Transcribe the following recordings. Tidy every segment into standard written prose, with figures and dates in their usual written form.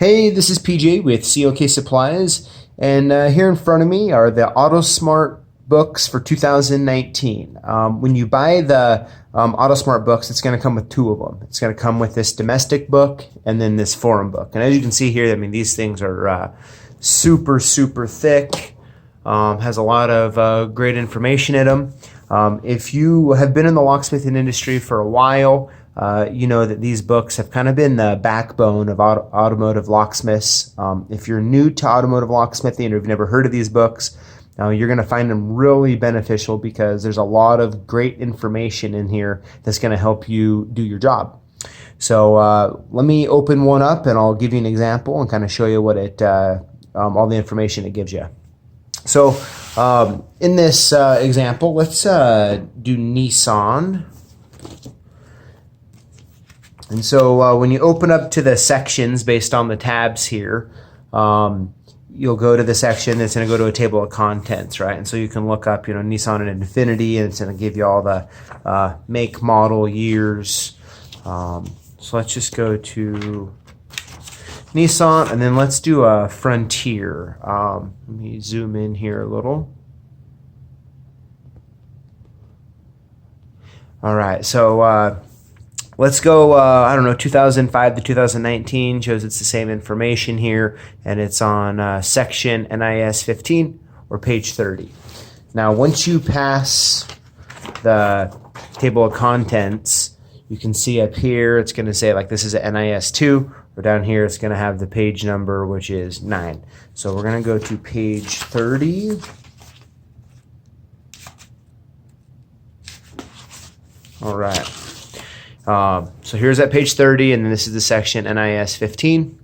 Hey, this is PJ with COK Supplies, and here in front of me are the AutoSmart books for 2019. When you buy the AutoSmart books, it's going to come with two of them. It's going to come with this domestic book and then this foreign book. And as you can see here, I mean, these things are super thick, has a lot of great information in them. If you have been in the locksmithing industry for a while, you know that these books have kind of been the backbone of automotive locksmiths. If you're new to automotive locksmithing or you've never heard of these books, you're going to find them really beneficial because there's a lot of great information in here that's going to help you do your job. So let me open one up and I'll give you an example and kind of show you what it, all the information it gives you. So in this example, let's do Nissan. And so when you open up to the sections based on the tabs here, you'll go to the section that's going to go to a table of contents, right? And so you can look up, you know, Nissan and Infiniti, and it's going to give you all the make, model, years. So let's just go to Nissan, and then let's do a Frontier. Let me zoom in here a little. All right, so let's go, I don't know, 2005 to 2019, shows it's the same information here, and it's on section NIS 15 or page 30. Now, once you pass the table of contents, you can see up here, it's going to say like this is a NIS 2, or down here it's going to have the page number, which is 9. So we're going to go to page 30. All right. So here's at page 30, and then this is the section NIS 15.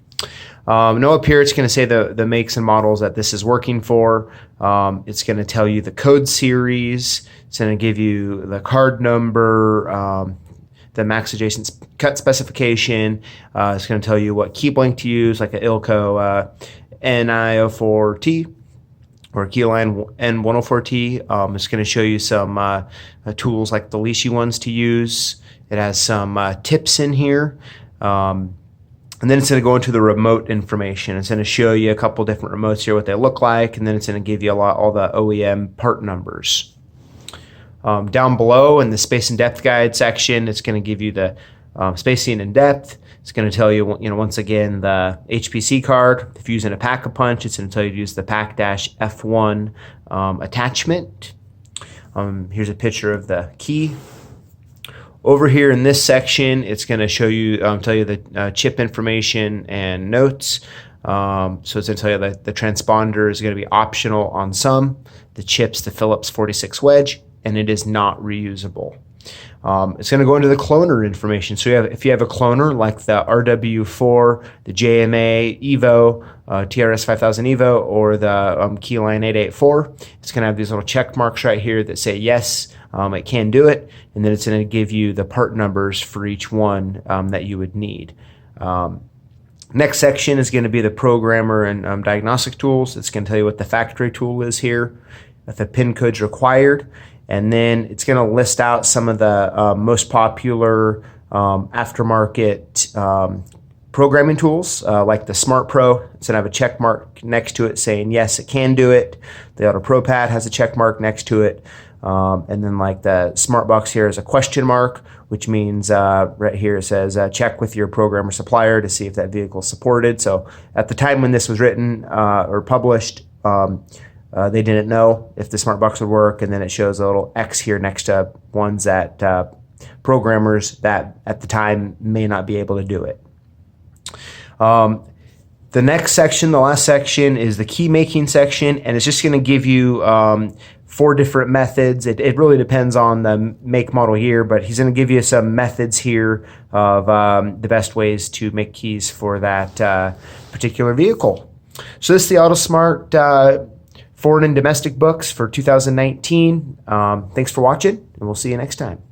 No, up here it's going to say the makes and models that this is working for. It's going to tell you the code series. It's going to give you the card number, the max adjacent cut specification. It's going to tell you what key blank to use, like an ILCO NI04T or Keyline N104T. It's going to show you some tools like the leashy ones to use. It has some tips in here, and then it's going to go into the remote information. It's going to show you a couple different remotes here, what they look like, and then it's going to give you all the OEM part numbers. Down below in the space and depth guide section, it's going to give you the spacing and depth. It's going to tell you, once again, the HPC card. If you're using a pack-a-punch, it's going to tell you to use the Pack-F1 attachment. Here's a picture of the key. Over here in this section, it's going to show you, tell you the chip information and notes. So it's going to tell you that the transponder is going to be optional on some, the chips, the Phillips 46 wedge, and it is not reusable. It's going to go into the cloner information. So if you have a cloner like the RW4, the JMA Evo, TRS 5000 Evo, or the Keyline 884, it's going to have these little check marks right here that say yes, it can do it, and then it's going to give you the part numbers for each one that you would need. Next section is going to be the programmer and diagnostic tools. It's going to tell you what the factory tool is here, if the pin code's required, and then it's going to list out some of the most popular aftermarket programming tools, like the Smart Pro. It's going to have a check mark next to it saying yes, it can do it. The Auto Pro Pad has a check mark next to it. And then like the Smart Box here is a question mark, which means right here it says check with your programmer supplier to see if that vehicle is supported. So at the time when this was written or published, they didn't know if the Smart Box would work, and then it shows a little X here next to ones that programmers that at the time may not be able to do it. The next section, the last section, is the key making section, and it's just going to give you 4 different methods. It really depends on the make, model, year, but he's going to give you some methods here of the best ways to make keys for that particular vehicle. So this is the AutoSmart foreign and domestic books for 2019. Thanks for watching, and we'll see you next time.